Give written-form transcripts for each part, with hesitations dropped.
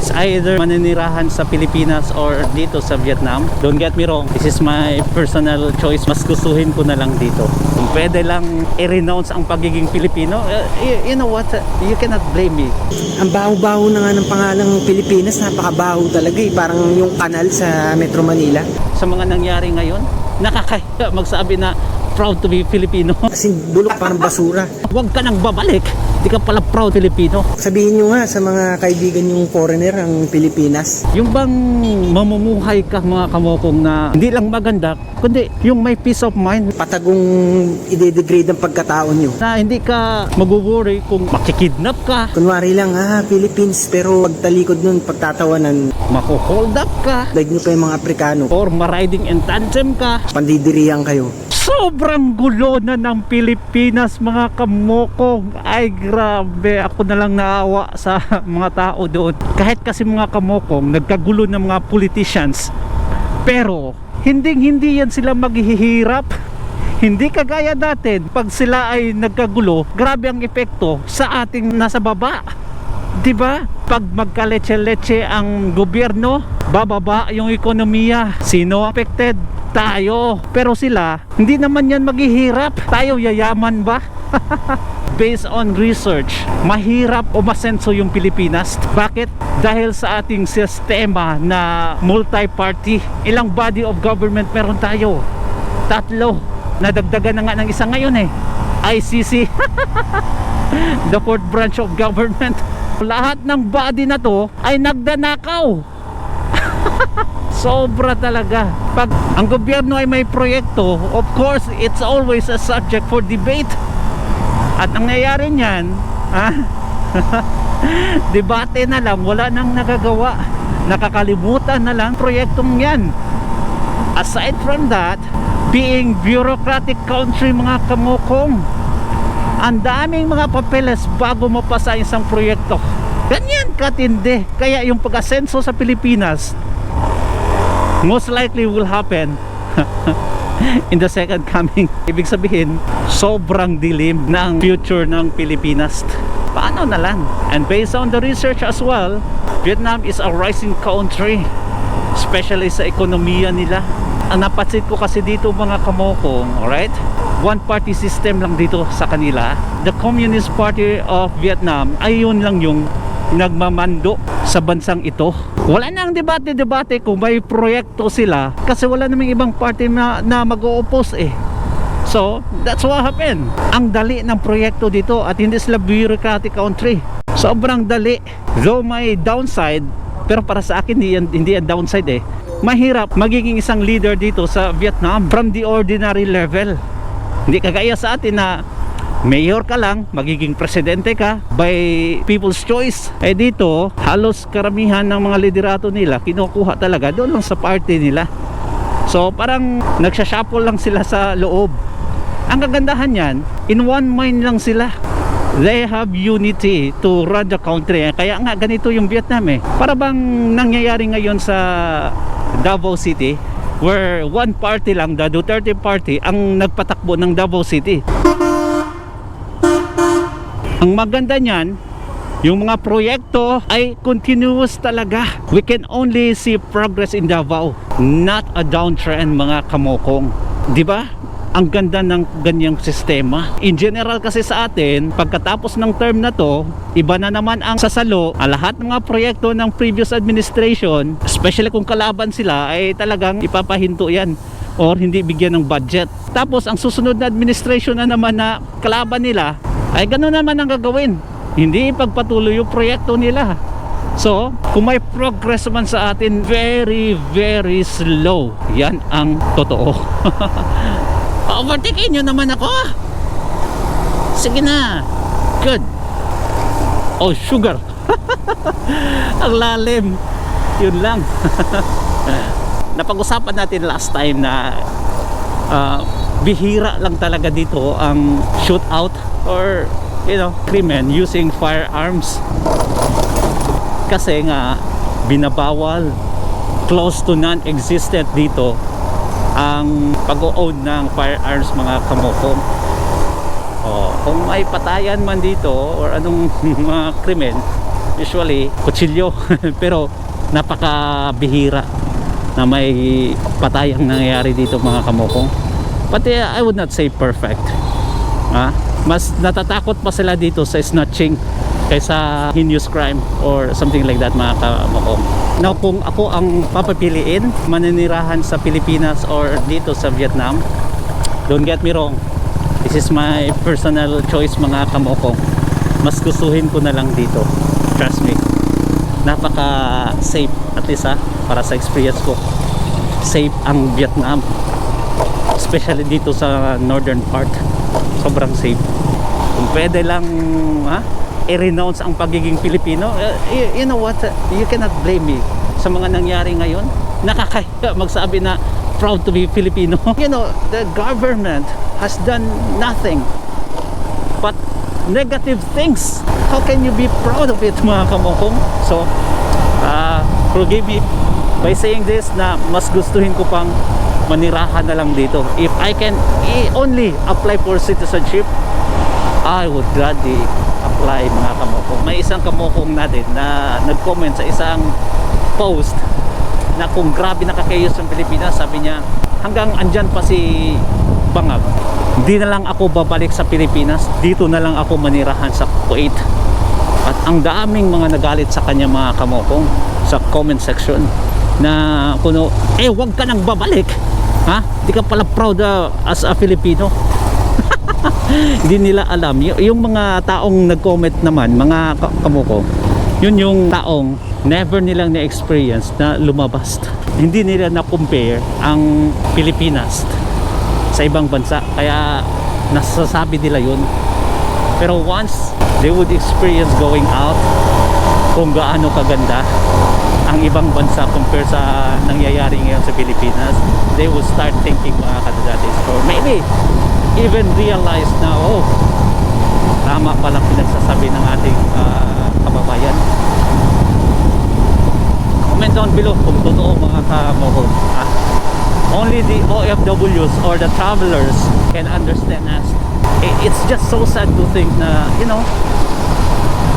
It's either maninirahan sa Pilipinas or dito sa Vietnam. Don't get me wrong, this is my personal choice. Mas gustuhin ko na lang dito. Kung pwede lang i-renounce ang pagiging Pilipino, you know what, you cannot blame me. Ang baho-baho na nga ng pangalang Pilipinas, napakabaho talaga eh. Parang yung kanal sa Metro Manila. Sa mga nangyari ngayon, nakakaya magsabi na proud to be Filipino. Kasi bulok parang basura. Huwag ka nang babalik, di ka pala proud Filipino. Sabihin nyo nga sa mga kaibigan yung foreigner ang Pilipinas. Yung bang mamumuhay ka mga kamokong na hindi lang maganda, kundi yung may peace of mind, Patagong ide-degrade ang pagkatao nyo. na hindi ka mag-worry kung makikidnap ka, Kunwari lang, Philippines, pero pagtalikod nun, pagtatawanan, mako-hold up ka, daig nyo pa yung mga Aprikano. or ma-riding in tandem ka. Pandidirihan kayo. Sobrang gulo na ng Pilipinas mga kamokong. Ay grabe, ako na lang naawa sa mga tao doon. Kahit kasi mga kamokong nagkagulo ng mga politicians, pero hindi yan sila maghihirap. Hindi kagaya natin, pag sila ay nagkagulo, grabe ang epekto sa ating nasa baba. Diba? Pag magkaletse-letse ang gobyerno, bababa yung ekonomiya. Sino affected? Tayo. Pero sila, hindi naman yan maghihirap. Tayo yayaman ba? Based on research, mahirap umasenso yung Pilipinas. Bakit? Dahil sa ating sistema na multi-party. Ilang body of government meron tayo? 3. Nadagdagan na nga ng isa ngayon eh. ICC. The 4th branch of government. Lahat ng body na to ay nagdanakaw. Sobra talaga. Pag ang gobyerno ay may proyekto, of course, it's always a subject for debate. At ang nangyayari niyan, debate na lang, wala nang nagagawa. Nakakalimutan na lang proyektong yan. Aside from that, being bureaucratic country mga kamokong, ang daming mga papeles bago mapasa isang proyekto. Ganyan katindi. Kaya yung pag-asenso sa Pilipinas most likely will happen in the second coming. Ibig sabihin, sobrang dilim ng future ng Pilipinas. Paano na lang? And based on the research as well, Vietnam is a rising country, especially sa ekonomiya nila. Ang napansin ko kasi dito mga kamokong, alright? One party system lang dito sa kanila. The Communist Party of Vietnam ay yun lang yung nagmamando sa bansang ito. Wala na ang debate-debate kung may proyekto sila kasi wala namang ibang party na mag-o-oppose eh. So, that's what happened. Ang dali ng proyekto dito at hindi sila bureaucratic country. Sobrang dali. Though may downside, pero para sa akin hindi yan downside eh. Mahirap magiging isang leader dito sa Vietnam from the ordinary level. Hindi kagaya sa atin na mayor ka lang, magiging presidente ka by people's choice. Eh dito, halos karamihan ng mga liderato nila kinukuha talaga doon lang sa party nila. So parang nagsashuffle lang sila sa loob. Ang kagandahan yan, in one mind lang sila. They have unity to run the country. Kaya nga ganito yung Vietnam eh. Para bang nangyayari ngayon sa Davao City, where one party lang, the Duterte party, ang nagpatakbo ng Davao City. Ang maganda niyan, yung mga proyekto ay continuous talaga. We can only see progress in Davao, not a downtrend mga kamokong. Di ba? Ang ganda ng ganyang sistema. In general kasi sa atin, pagkatapos ng term na to, iba na naman ang sasalo. Lahat ng mga proyekto ng previous administration, especially kung kalaban sila, ay talagang ipapahinto yan or hindi bigyan ng budget. Tapos ang susunod na administration na naman na kalaban nila, ay gano'n naman ang gagawin. Hindi ipagpatuloy yung proyekto nila. So, kung may progress man sa atin, very, very slow. Yan ang totoo. Overtakein nyo naman ako. Sige na. Good. Oh, sugar. Ang lalim. Yun lang. Napag-usapan natin last time na bihira lang talaga dito ang shootout or krimen using firearms. Kasi nga binabawal, close to non-existent dito ang pag-o-own ng firearms mga kamokong. Kung may patayan man dito or anong mga krimen, usually kutsilyo. Pero napakabihira na may patayang nangyayari dito mga kamukong. But I would not say perfect. Mas natatakot pa sila dito sa snatching kaysa heinous crime or something like that mga kamukong. Now kung ako ang papapiliin, maninirahan sa Pilipinas or dito sa Vietnam, don't get me wrong, this is my personal choice mga kamukong. Mas gustuhin ko na lang dito, trust me. Napaka safe, at least para sa experience ko, safe ang Vietnam, especially dito sa northern part. Sobrang safe. Kung pwede lang i-renounce ang pagiging Pilipino, you know what, you cannot blame me sa mga nangyari ngayon. Nakakaya magsabi na proud to be Filipino. You know, the government has done nothing but negative things. How can you be proud of it mga kamukong? So forgive me by saying this na mas gustuhin ko pang manirahan na lang dito. If I can only apply for citizenship, I would gladly apply mga kamukong. May isang kamukong natin na nag-comment sa isang post na kung grabe nakakayos ng Pilipinas, sabi niya hanggang andyan pa si Bangag, hindi na lang ako babalik sa Pilipinas, dito na lang ako manirahan sa Kuwait. At ang daming mga nagalit sa kanya mga kamukong sa comment section na kuno, wag ka nang babalik, di ka pala proud as a Filipino. Hindi nila alam yung mga taong nag-comment naman mga kamukong, yun yung taong never nilang na-experience na lumabas. Hindi nila na-compare ang Pilipinas sa ibang bansa, kaya nasasabi nila yun. Pero once they would experience going out, kung gaano kaganda ang ibang bansa compare sa nangyayari ngayon sa Pilipinas, they would start thinking mga kadatis, or maybe even realize na tama palang pinagsasabi ng ating kababayan. Comment down below kung totoo mga kamukong. Only the OFWs or the travelers can understand us. It's just so sad to think na,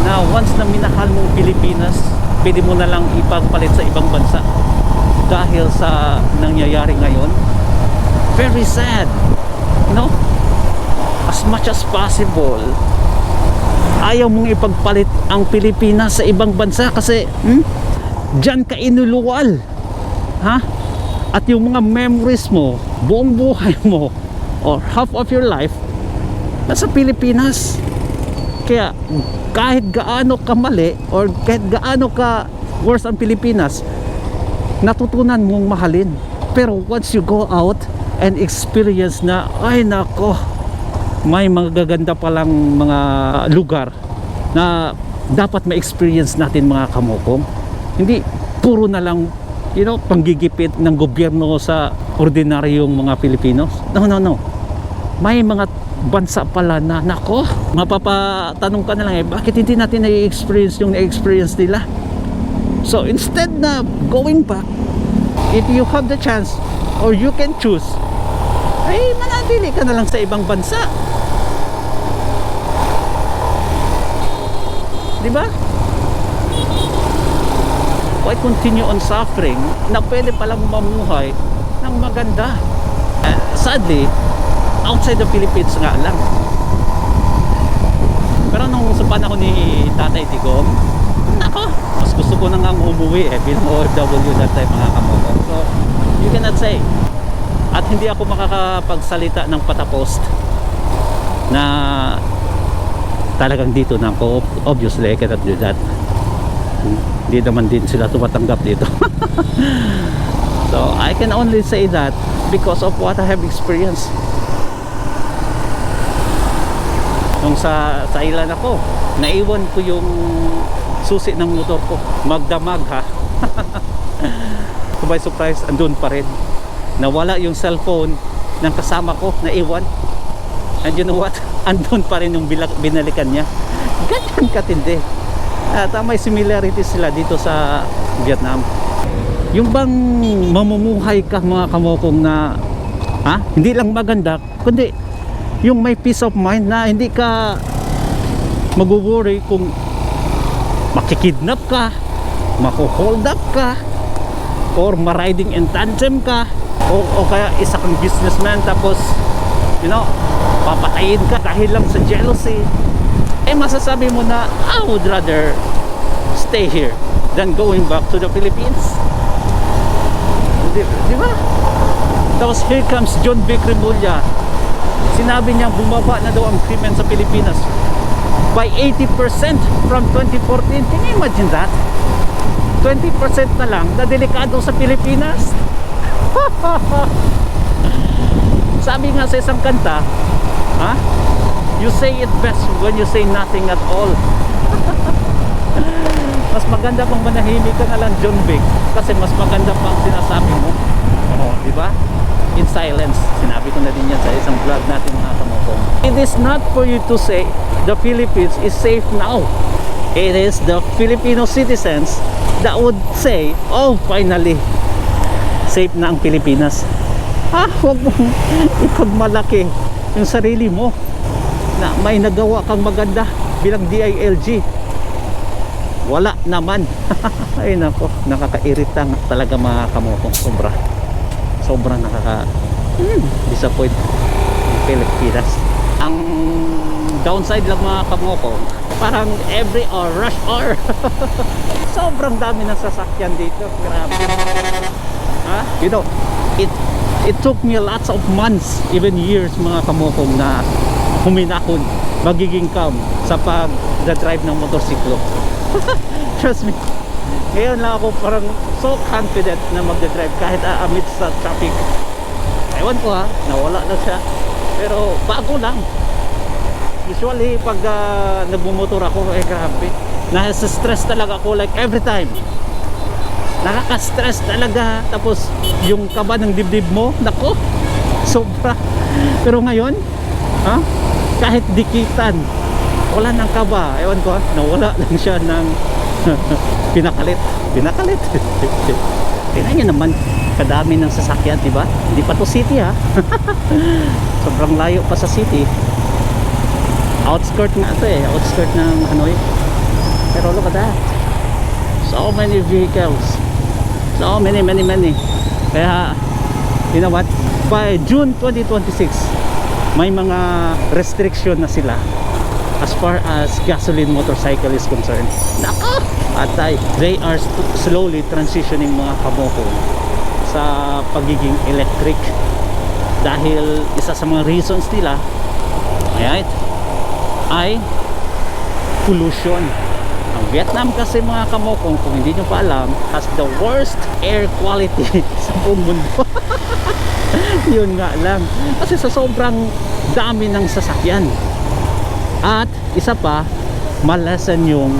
na once na minahal mong Pilipinas, pwede mo na lang ipagpalit sa ibang bansa dahil sa nangyayari ngayon. Very sad. As much as possible, ayaw mong ipagpalit ang Pilipinas sa ibang bansa kasi dyan ka inuluwal. At yung mga memories mo, buong buhay mo, or half of your life, nasa Pilipinas. Kaya kahit gaano ka mali, or kahit gaano ka worse ang Pilipinas, natutunan mong mahalin. Pero once you go out and experience na, ay nako, may magaganda palang mga lugar na dapat ma-experience natin mga kamukong. Hindi puro na lang panggigipit ng gobyerno sa ordinaryong mga Pilipinos. No. May mga bansa pala na, nako, mapapatanong ka na lang bakit hindi natin na-experience yung na-experience nila? So instead na going back, if you have the chance or you can choose, ay manatili ka na lang sa ibang bansa. Diba? Why continue on suffering na pwede palang mamuhay ng maganda? Sadly, outside the Philippines nga lang. Pero nung sa panahon ni Tatay Digong, nako, mas gusto ko na nga umuwi bilang OFW that time mga kamukong. So, you cannot say. At hindi ako makakapagsalita ng patapos na talagang dito na ako. Obviously, I cannot do that. Hindi naman din sila tumatanggap dito. So I can only say that because of what I have experienced. Nung sa ilan ako, naiwan ko yung susi ng motor ko, magdamag to my surprise, andun pa rin. Nawala yung cellphone ng kasama ko, naiwan. And you know what, andun pa rin yung binalikan niya. Ganyan katindi. At may similarities sila dito sa Vietnam. Yung bang mamumuhay ka mga kamukong na hindi lang maganda, kundi yung may peace of mind na hindi ka mag-worry kung makikidnap ka, mako-hold up ka, or ma-riding in tandem ka, o kaya isa kang businessman tapos papatayin ka dahil lang sa jealousy, masasabi mo na I would rather stay here than going back to the Philippines. Di ba? Tapos here comes John Vic Remulla. Sinabi niya bumaba na daw ang krimen sa Pilipinas by 80% from 2014. Can you imagine that? 20% na lang na delikado sa Pilipinas. Sabi nga sa isang kanta, you say it best when you say nothing at all. Mas maganda pang manahimik ka na lang, John Vic, kasi mas maganda pang sinasabi mo. Di ba? In silence. Sinabi ko na din yan sa isang vlog natin, mga kamukong. It is not for you to say the Philippines is safe now. It is the Filipino citizens that would say, oh, finally safe na ang Pilipinas. Huwag mong ipagmalaki yung sarili mo na may nagawa kang maganda bilang DILG. Wala naman. Ay nako, nakakairita talaga, mga kamukong. Sobrang disappoint ang Pilipinas. Ang downside lang, mga kamukong, parang every hour, rush hour. Sobrang dami ng sasakyan dito. Grabe. It took me lots of months, even years, mga kamukong, na huminahon, magiging calm sa pag-drive ng motorsiklo. Trust me, ngayon lang ako parang so confident na mag-drive kahit amidst sa traffic. Ewan ko nawala na siya, pero bago lang. Usually pag nagmumotor ako, grabe, nasa stress talaga ako, like every time nakaka-stress talaga. Tapos yung kaba ng dibdib mo, nako, sobra. Pero ngayon kahit dikitan, wala nang kaba. Ewan ko, nawala lang siya ng pinakalit. Tingnan nyo naman, kadami ng sasakyan, diba? Hindi pa to city, sobrang layo pa sa city. Outskirt nga ito outskirt ng Hanoi. Pero look at that, so many vehicles, so many. Kaya you know what, by June 2026 may mga restriction na sila as far as gasoline motorcycle is concerned. Nako, atay, they are slowly transitioning, mga kamoko, sa pagiging electric, dahil isa sa mga reasons nila ay pollution. Ang Vietnam kasi, mga kamokong, kung hindi nyo pa alam, has the worst air quality sa buong mundo. Yun nga lang, kasi sa sobrang dami ng sasakyan. At isa pa, malasan yung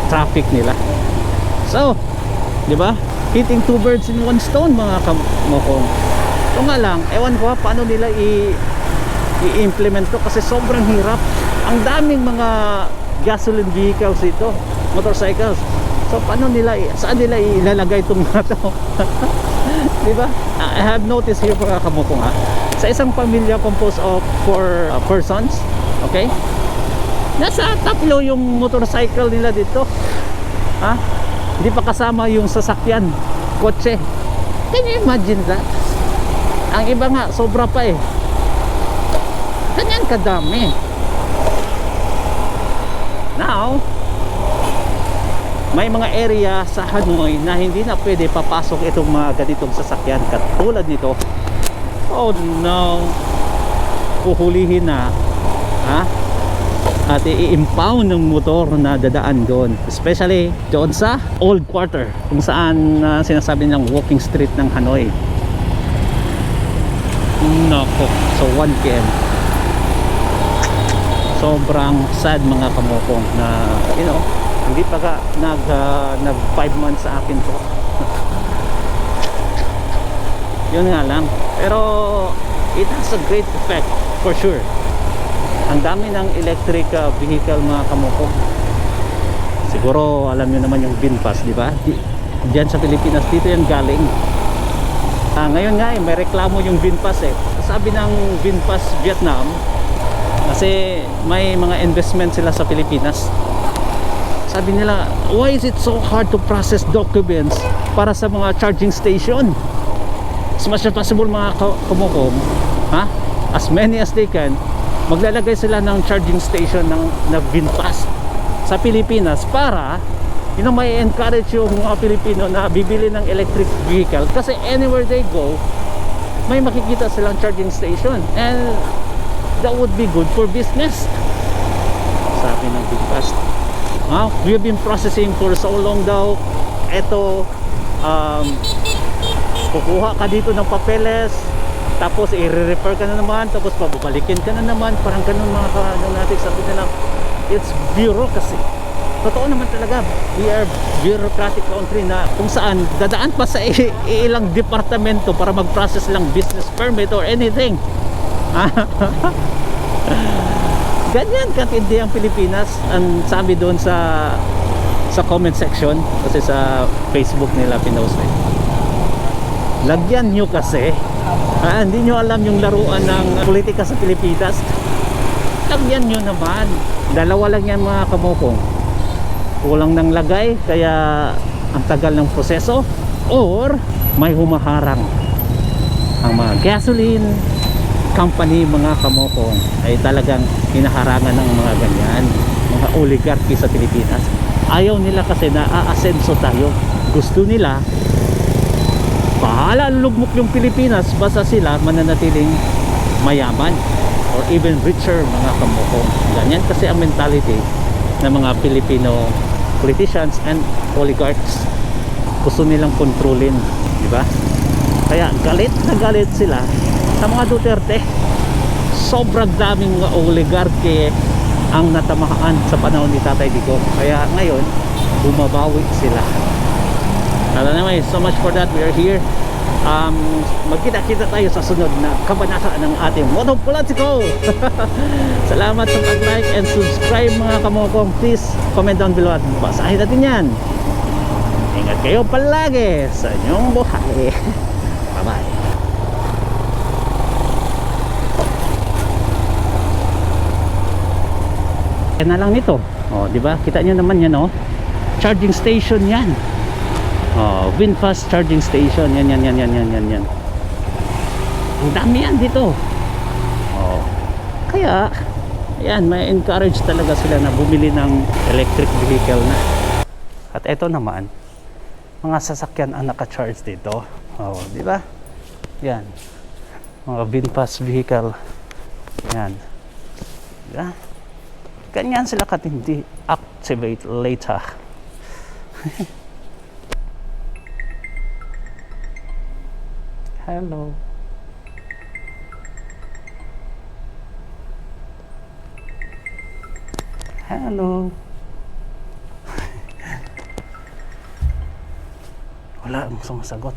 traffic nila. So, di ba? Hitting two birds in one stone, mga kamokong. Ito nga lang, ewan ko paano nila i-implement to, kasi sobrang hirap. Ang daming mga gasoline vehicles dito, motorcycles. So paano nila, saan nila ilalagay itong mga to? Diba? I have noticed here, mga kamukong, sa isang pamilya composed of 4 persons, okay, nasa 3 yung motorcycle nila dito, hindi pa kasama yung sasakyan, kotse. Can you imagine that? Ang iba nga, sobra pa ganyan kadami. Now, may mga area sa Hanoi na hindi na pwede papasok itong mga ganitong sasakyan, katulad nito. Oh no, puhulihin na at i-impound ng motor na dadaan doon, especially doon sa Old Quarter, kung saan sinasabi nilang walking street ng Hanoi. Nako, so 1 PM. Sobrang sad, mga kamukong, na hindi pa nag 5 months sa akin to. Yun nga lang, pero it has a great effect for sure. Ang dami ng electric vehicle, mga kamukong. Siguro alam nyo naman yung VinFast, di ba? Diyan sa Pilipinas, dito yan galing. Ngayon nga may reklamo yung VinFast Sabi ng VinFast Vietnam, kasi may mga investment sila sa Pilipinas. Sabi nila, why is it so hard to process documents para sa mga charging station? As much as possible mga kamukong, ha? As many as they can, maglalagay sila ng charging station na VinFast sa Pilipinas para may encourage yung mga Pilipino na bibili ng electric vehicle, kasi anywhere they go may makikita silang charging station, and that would be good for business, sabi ng VinFast. We have been processing for so long daw. Ito, kukuha ka dito ng papeles, tapos i-refer ka na naman, tapos pababalikin ka na naman, parang ganun mga natin. Sabi nila, it's bureaucracy. Totoo naman talaga, we are bureaucratic country na kung saan dadaan pa sa ilang departamento para mag-process lang business permit or anything. Ganyan katindi ang Pilipinas. Ang sabi doon sa comment section, kasi sa Facebook nila pinost, lagyan nyo kasi, hindi nyo alam yung laruan ng politika sa Pilipinas. Lagyan nyo naman. Dalawa lang yan mga kamukong. Kulang ng lagay, kaya ang tagal ng proseso, or may humaharang. Ang mga gasoline company mga kamukong ay talagang hinaharangan ng mga ganyan, mga oligarchy sa Pilipinas. Ayaw nila kasi na aasenso tayo. Gusto nila bahala lugmok yung Pilipinas basta sila mananatiling mayaman or even richer mga kamukong. Ganyan kasi ang mentality ng mga Filipino politicians and oligarchs. Gusto nilang kontrolin, di ba? Kaya galit na galit sila sa mga Duterte. Sobrang daming mga oligarchy ang natamahaan sa panahon ni Tatay Digong. Kaya ngayon bumabawi sila. Anyway, so much for that. We are here. Magkita-kita tayo sa sunod na kabanata ng ating Moto Politico. Salamat sa pag-like and subscribe mga kamukong. Please comment down below at basahin natin yan. Ingat kayo palagi sa inyong buhay. Bye bye. Yan na lang nito. Di ba? Kita nyo naman yan, charging station yan. VinFast charging station. Yan. Ang dami yan dito. Kaya, ayan, may encourage talaga sila na bumili ng electric vehicle na. At ito naman, mga sasakyan ang naka-charge dito. Di ba? Yan. Mga VinFast vehicle. Yan. Di ba? Ganyan sila katindi. Activate later. Hello. Hello. Wala ang sumasagot.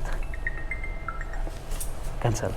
Cancel.